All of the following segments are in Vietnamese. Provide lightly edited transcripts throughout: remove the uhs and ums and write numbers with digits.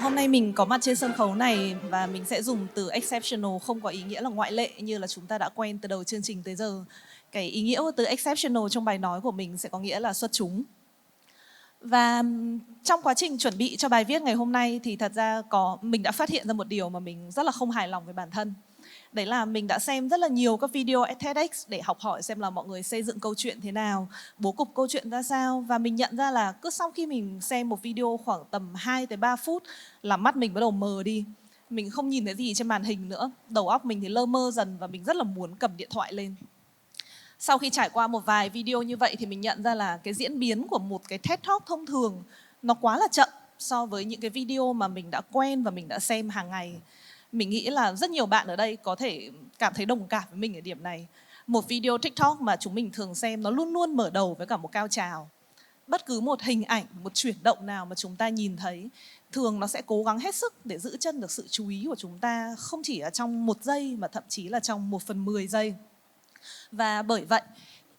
Hôm nay mình có mặt trên sân khấu này và mình sẽ dùng từ exceptional không có ý nghĩa là ngoại lệ như là chúng ta đã quen từ đầu chương trình tới giờ. Cái ý nghĩa của từ exceptional trong bài nói của mình sẽ có nghĩa là xuất chúng. Và trong quá trình chuẩn bị cho bài viết ngày hôm nay thì thật ra mình đã phát hiện ra một điều mà mình rất là không hài lòng với bản thân. Đấy là mình đã xem rất là nhiều các video TEDx để học hỏi xem là mọi người xây dựng câu chuyện thế nào, bố cục câu chuyện ra sao. Và mình nhận ra là cứ sau khi mình xem một video khoảng tầm 2 tới 3 phút là mắt mình bắt đầu mờ đi. Mình không nhìn thấy gì trên màn hình nữa, đầu óc mình thì lơ mơ dần và mình rất là muốn cầm điện thoại lên. Sau khi trải qua một vài video như vậy thì mình nhận ra là cái diễn biến của một cái TED Talk thông thường nó quá là chậm so với những cái video mà mình đã quen và mình đã xem hàng ngày. Mình nghĩ là rất nhiều bạn ở đây có thể cảm thấy đồng cảm với mình ở điểm này. Một video TikTok mà chúng mình thường xem nó luôn luôn mở đầu với cả một cao trào. Bất cứ một hình ảnh, một chuyển động nào mà chúng ta nhìn thấy thường nó sẽ cố gắng hết sức để giữ chân được sự chú ý của chúng ta, không chỉ ở trong 1 giây mà thậm chí là trong 1/10 giây. Và bởi vậy,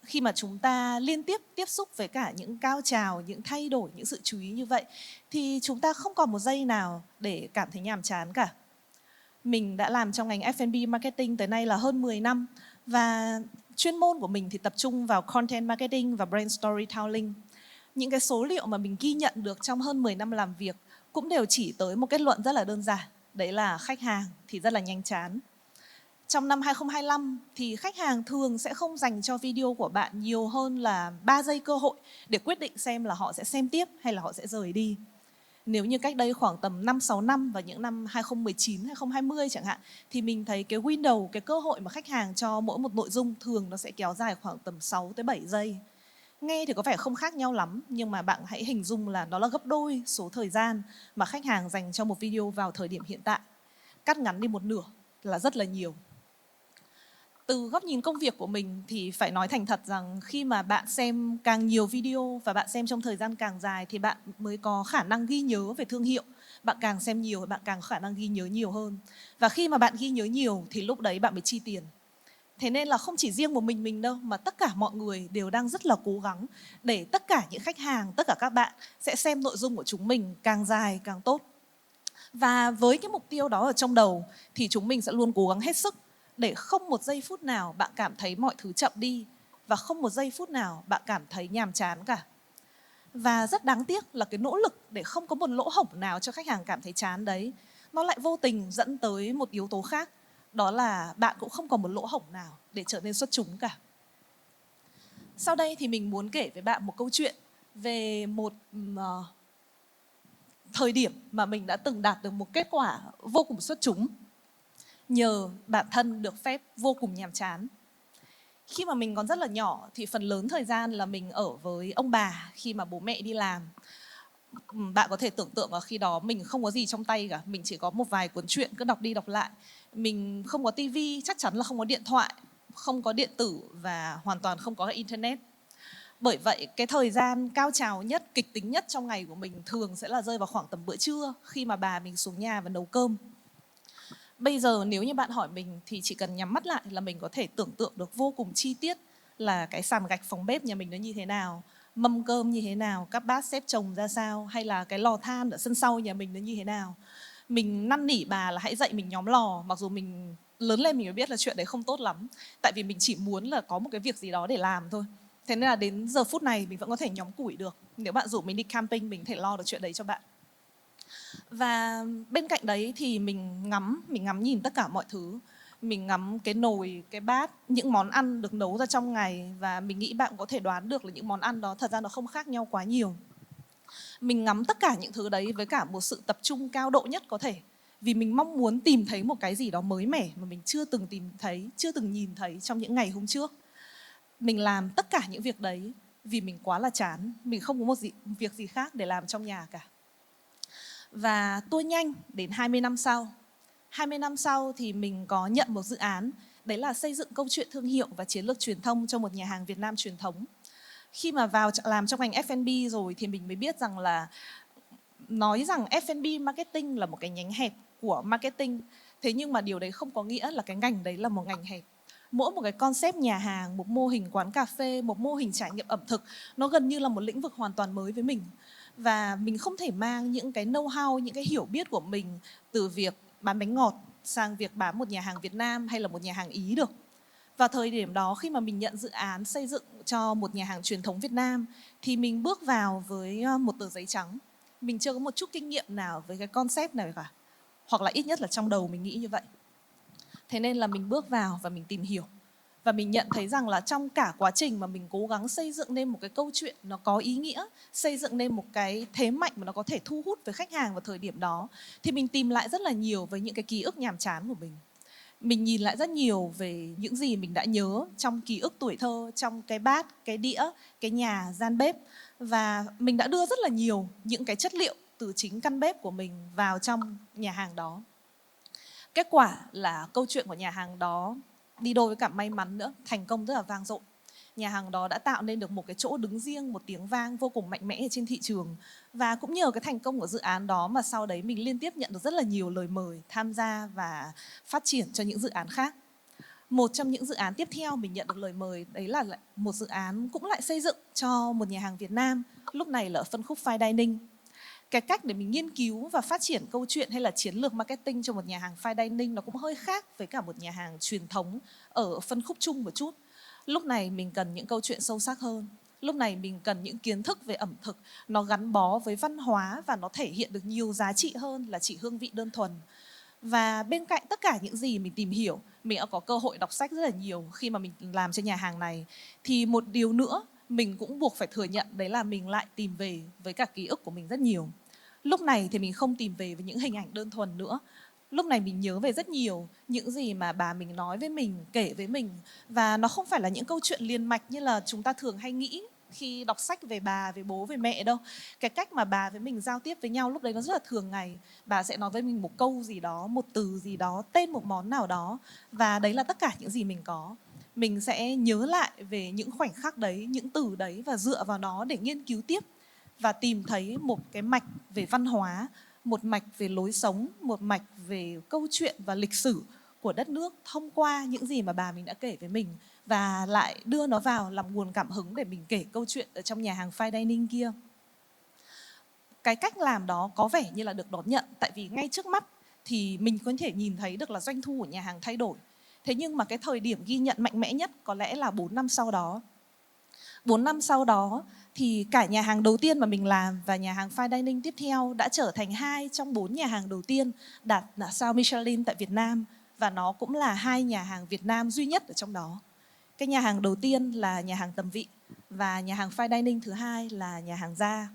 khi mà chúng ta liên tiếp tiếp xúc với cả những cao trào, những thay đổi, những sự chú ý như vậy thì chúng ta không còn một giây nào để cảm thấy nhàm chán cả. Mình đã làm trong ngành F&B marketing tới nay là hơn 10 năm và chuyên môn của mình thì tập trung vào content marketing và brand storytelling. Những cái số liệu mà mình ghi nhận được trong hơn 10 năm làm việc cũng đều chỉ tới một kết luận rất là đơn giản, đấy là khách hàng thì rất là nhanh chán. Trong năm 2025 thì khách hàng thường sẽ không dành cho video của bạn nhiều hơn là 3 giây cơ hội để quyết định xem là họ sẽ xem tiếp hay là họ sẽ rời đi. Nếu như cách đây khoảng tầm 5-6 năm vào những năm 2019, 2020 chẳng hạn thì mình thấy cái window, cái cơ hội mà khách hàng cho mỗi một nội dung thường nó sẽ kéo dài khoảng tầm 6 tới 7 giây. Nghe thì có vẻ không khác nhau lắm nhưng mà bạn hãy hình dung là nó là gấp đôi số thời gian mà khách hàng dành cho một video vào thời điểm hiện tại. Cắt ngắn đi một nửa là rất là nhiều. Từ góc nhìn công việc của mình thì phải nói thành thật rằng khi mà bạn xem càng nhiều video và bạn xem trong thời gian càng dài thì bạn mới có khả năng ghi nhớ về thương hiệu. Bạn càng xem nhiều thì bạn càng có khả năng ghi nhớ nhiều hơn. Và khi mà bạn ghi nhớ nhiều thì lúc đấy bạn mới chi tiền. Thế nên là không chỉ riêng một mình đâu mà tất cả mọi người đều đang rất là cố gắng để tất cả những khách hàng, tất cả các bạn sẽ xem nội dung của chúng mình càng dài càng tốt. Và với cái mục tiêu đó ở trong đầu thì chúng mình sẽ luôn cố gắng hết sức để không một giây phút nào bạn cảm thấy mọi thứ chậm đi và không một giây phút nào bạn cảm thấy nhàm chán cả. Và rất đáng tiếc là cái nỗ lực để không có một lỗ hổng nào cho khách hàng cảm thấy chán đấy, nó lại vô tình dẫn tới một yếu tố khác, đó là bạn cũng không còn một lỗ hổng nào để trở nên xuất chúng cả. Sau đây thì mình muốn kể với bạn một câu chuyện về một thời điểm mà mình đã từng đạt được một kết quả vô cùng xuất chúng nhờ bản thân được phép vô cùng nhàm chán. Khi mà mình còn rất là nhỏ thì phần lớn thời gian là mình ở với ông bà khi mà bố mẹ đi làm. Bạn có thể tưởng tượng là khi đó mình không có gì trong tay cả, mình chỉ có một vài cuốn truyện cứ đọc đi đọc lại. Mình không có tivi, chắc chắn là không có điện thoại, không có điện tử và hoàn toàn không có internet. Bởi vậy cái thời gian cao trào nhất, kịch tính nhất trong ngày của mình thường sẽ là rơi vào khoảng tầm bữa trưa khi mà bà mình xuống nhà và nấu cơm. Bây giờ nếu như bạn hỏi mình thì chỉ cần nhắm mắt lại là mình có thể tưởng tượng được vô cùng chi tiết là cái sàn gạch phòng bếp nhà mình nó như thế nào, mâm cơm như thế nào, các bát xếp chồng ra sao, hay là cái lò than ở sân sau nhà mình nó như thế nào. Mình năn nỉ bà là hãy dạy mình nhóm lò, mặc dù mình lớn lên mình mới biết là chuyện đấy không tốt lắm. Tại vì mình chỉ muốn là có một cái việc gì đó để làm thôi. Thế nên là đến giờ phút này mình vẫn có thể nhóm củi được. Nếu bạn rủ mình đi camping mình có thể lo được chuyện đấy cho bạn. Và bên cạnh đấy thì mình ngắm nhìn tất cả mọi thứ. Mình ngắm cái nồi, cái bát, những món ăn được nấu ra trong ngày. Và mình nghĩ bạn có thể đoán được là những món ăn đó thật ra nó không khác nhau quá nhiều. Mình ngắm tất cả những thứ đấy với cả một sự tập trung cao độ nhất có thể. Vì mình mong muốn tìm thấy một cái gì đó mới mẻ mà mình chưa từng tìm thấy, chưa từng nhìn thấy trong những ngày hôm trước. Mình làm tất cả những việc đấy vì mình quá là chán. Mình không có việc gì khác để làm trong nhà cả. Và tua nhanh đến 20 năm sau. 20 năm sau thì mình có nhận một dự án, đấy là xây dựng câu chuyện thương hiệu và chiến lược truyền thông cho một nhà hàng Việt Nam truyền thống. Khi mà vào làm trong ngành F&B rồi thì mình mới biết rằng là nói rằng F&B marketing là một cái nhánh hẹp của marketing. Thế nhưng mà điều đấy không có nghĩa là cái ngành đấy là một ngành hẹp. Mỗi một cái concept nhà hàng, một mô hình quán cà phê, một mô hình trải nghiệm ẩm thực, nó gần như là một lĩnh vực hoàn toàn mới với mình. Và mình không thể mang những cái know-how, những cái hiểu biết của mình từ việc bán bánh ngọt sang việc bán một nhà hàng Việt Nam hay là một nhà hàng Ý được. Vào thời điểm đó, khi mà mình nhận dự án xây dựng cho một nhà hàng truyền thống Việt Nam, thì mình bước vào với một tờ giấy trắng. Mình chưa có một chút kinh nghiệm nào với cái concept này cả, hoặc là ít nhất là trong đầu mình nghĩ như vậy. Thế nên là mình bước vào và mình tìm hiểu. Và mình nhận thấy rằng là trong cả quá trình mà mình cố gắng xây dựng nên một cái câu chuyện nó có ý nghĩa, xây dựng nên một cái thế mạnh mà nó có thể thu hút với khách hàng vào thời điểm đó, thì mình tìm lại rất là nhiều với những cái ký ức nhàm chán của mình. Mình nhìn lại rất nhiều về những gì mình đã nhớ trong ký ức tuổi thơ, trong cái bát, cái đĩa, cái nhà, gian bếp. Và mình đã đưa rất là nhiều những cái chất liệu từ chính căn bếp của mình vào trong nhà hàng đó. Kết quả là câu chuyện của nhà hàng đó đi đôi với cả may mắn nữa, thành công rất là vang dội. Nhà hàng đó đã tạo nên được một cái chỗ đứng riêng, một tiếng vang vô cùng mạnh mẽ trên thị trường. Và cũng nhờ cái thành công của dự án đó mà sau đấy mình liên tiếp nhận được rất là nhiều lời mời tham gia và phát triển cho những dự án khác. Một trong những dự án tiếp theo mình nhận được lời mời đấy là một dự án cũng lại xây dựng cho một nhà hàng Việt Nam, lúc này là ở phân khúc fine dining. Cái cách để mình nghiên cứu và phát triển câu chuyện hay là chiến lược marketing cho một nhà hàng fine dining nó cũng hơi khác với cả một nhà hàng truyền thống ở phân khúc chung một chút. Lúc này mình cần những câu chuyện sâu sắc hơn. Lúc này mình cần những kiến thức về ẩm thực, nó gắn bó với văn hóa và nó thể hiện được nhiều giá trị hơn là chỉ hương vị đơn thuần. Và bên cạnh tất cả những gì mình tìm hiểu, mình đã có cơ hội đọc sách rất là nhiều khi mà mình làm cho nhà hàng này. Thì một điều nữa mình cũng buộc phải thừa nhận đấy là mình lại tìm về với cả ký ức của mình rất nhiều. Lúc này thì mình không tìm về với những hình ảnh đơn thuần nữa. Lúc này mình nhớ về rất nhiều những gì mà bà mình nói với mình, kể với mình. Và nó không phải là những câu chuyện liền mạch như là chúng ta thường hay nghĩ khi đọc sách về bà, về bố, về mẹ đâu. Cái cách mà bà với mình giao tiếp với nhau lúc đấy nó rất là thường ngày. Bà sẽ nói với mình một câu gì đó, một từ gì đó, tên một món nào đó. Và đấy là tất cả những gì mình có. Mình sẽ nhớ lại về những khoảnh khắc đấy, những từ đấy và dựa vào nó để nghiên cứu tiếp và tìm thấy một cái mạch về văn hóa, một mạch về lối sống, một mạch về câu chuyện và lịch sử của đất nước thông qua những gì mà bà mình đã kể với mình, và lại đưa nó vào làm nguồn cảm hứng để mình kể câu chuyện ở trong nhà hàng fine dining kia. Cái cách làm đó có vẻ như là được đón nhận, tại vì ngay trước mắt thì mình có thể nhìn thấy được là doanh thu của nhà hàng thay đổi. Thế nhưng mà cái thời điểm ghi nhận mạnh mẽ nhất có lẽ là 4 năm sau đó. 4 năm sau đó thì cả nhà hàng đầu tiên mà mình làm và nhà hàng fine dining tiếp theo đã trở thành 2 trong 4 nhà hàng đầu tiên đạt sao Michelin tại Việt Nam, và nó cũng là 2 nhà hàng Việt Nam duy nhất ở trong đó. Cái nhà hàng đầu tiên là nhà hàng Tầm Vị và nhà hàng fine dining thứ hai là nhà hàng Gia.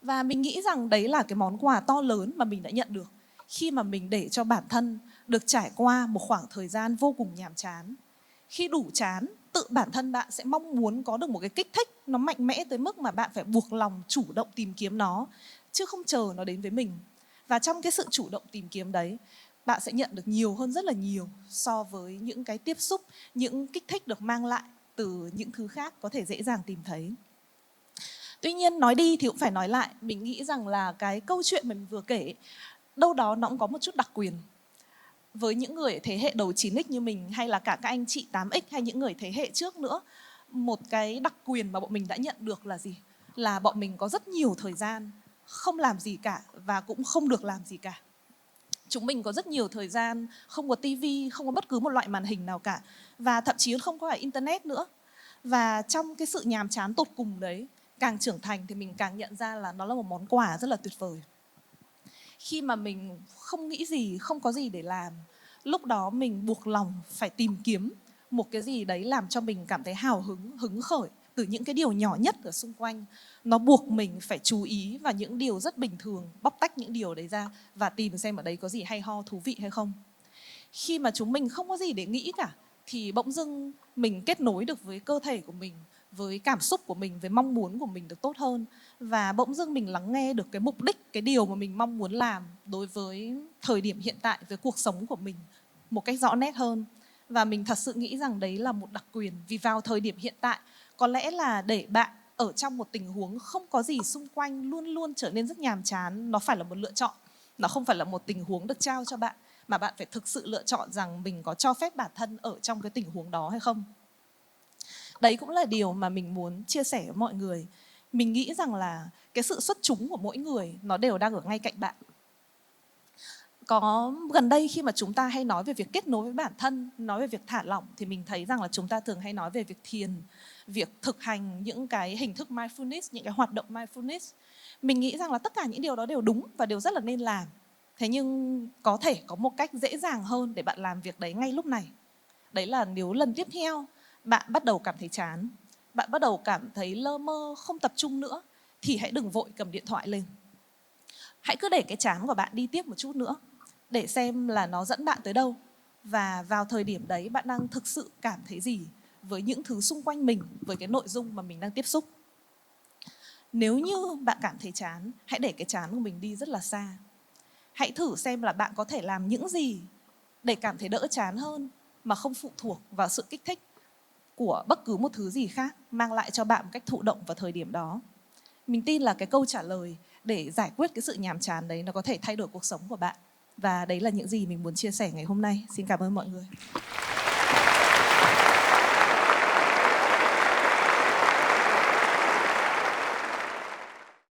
Và mình nghĩ rằng đấy là cái món quà to lớn mà mình đã nhận được khi mà mình để cho bản thân được trải qua một khoảng thời gian vô cùng nhàm chán. Khi đủ chán, tự bản thân bạn sẽ mong muốn có được một cái kích thích nó mạnh mẽ tới mức mà bạn phải buộc lòng chủ động tìm kiếm nó, chứ không chờ nó đến với mình. Và trong cái sự chủ động tìm kiếm đấy, bạn sẽ nhận được nhiều hơn rất là nhiều so với những cái tiếp xúc, những kích thích được mang lại từ những thứ khác có thể dễ dàng tìm thấy. Tuy nhiên nói đi thì cũng phải nói lại, mình nghĩ rằng là cái câu chuyện mà mình vừa kể đâu đó nó cũng có một chút đặc quyền. Với những người thế hệ đầu 9X như mình, hay là cả các anh chị 8X hay những người thế hệ trước nữa, một cái đặc quyền mà bọn mình đã nhận được là gì? Là bọn mình có rất nhiều thời gian không làm gì cả và cũng không được làm gì cả. Chúng mình có rất nhiều thời gian không có tivi, không có bất cứ một loại màn hình nào cả, và thậm chí không có cả internet nữa. Và trong cái sự nhàm chán tột cùng đấy, càng trưởng thành thì mình càng nhận ra là nó là một món quà rất là tuyệt vời. Khi mà mình không nghĩ gì, không có gì để làm, lúc đó mình buộc lòng phải tìm kiếm một cái gì đấy làm cho mình cảm thấy hào hứng, hứng khởi từ những cái điều nhỏ nhất ở xung quanh. Nó buộc mình phải chú ý vào những điều rất bình thường, bóc tách những điều đấy ra và tìm xem ở đấy có gì hay ho, thú vị hay không. Khi mà chúng mình không có gì để nghĩ cả thì bỗng dưng mình kết nối được với cơ thể của mình, với cảm xúc của mình, với mong muốn của mình được tốt hơn. Và bỗng dưng mình lắng nghe được cái mục đích, cái điều mà mình mong muốn làm đối với thời điểm hiện tại, với cuộc sống của mình một cách rõ nét hơn. Và mình thật sự nghĩ rằng đấy là một đặc quyền, vì vào thời điểm hiện tại có lẽ là để bạn ở trong một tình huống không có gì xung quanh, luôn luôn trở nên rất nhàm chán, nó phải là một lựa chọn, nó không phải là một tình huống được trao cho bạn. mà bạn phải thực sự lựa chọn rằng mình có cho phép bản thân ở trong cái tình huống đó hay không. Đấy cũng là điều mà mình muốn chia sẻ với mọi người. Mình nghĩ rằng là cái sự xuất chúng của mỗi người nó đều đang ở ngay cạnh bạn. Có gần đây khi mà chúng ta hay nói về việc kết nối với bản thân, nói về việc thả lỏng, thì mình thấy rằng là chúng ta thường hay nói về việc thiền, việc thực hành những cái hình thức mindfulness, những cái hoạt động mindfulness. Mình nghĩ rằng là tất cả những điều đó đều đúng và đều rất là nên làm. Thế nhưng có thể có một cách dễ dàng hơn để bạn làm việc đấy ngay lúc này. Đấy là nếu lần tiếp theo bạn bắt đầu cảm thấy chán, bạn bắt đầu cảm thấy lơ mơ, không tập trung nữa, thì hãy đừng vội cầm điện thoại lên. Hãy cứ để cái chán của bạn đi tiếp một chút nữa, để xem là nó dẫn bạn tới đâu. Và vào thời điểm đấy bạn đang thực sự cảm thấy gì với những thứ xung quanh mình, với cái nội dung mà mình đang tiếp xúc. Nếu như bạn cảm thấy chán, hãy để cái chán của mình đi rất là xa. Hãy thử xem là bạn có thể làm những gì để cảm thấy đỡ chán hơn, mà không phụ thuộc vào sự kích thích của bất cứ một thứ gì khác mang lại cho bạn một cách thụ động vào thời điểm đó. Mình tin là cái câu trả lời để giải quyết cái sự nhàm chán đấy nó có thể thay đổi cuộc sống của bạn. Và đấy là những gì mình muốn chia sẻ ngày hôm nay. Xin cảm ơn mọi người.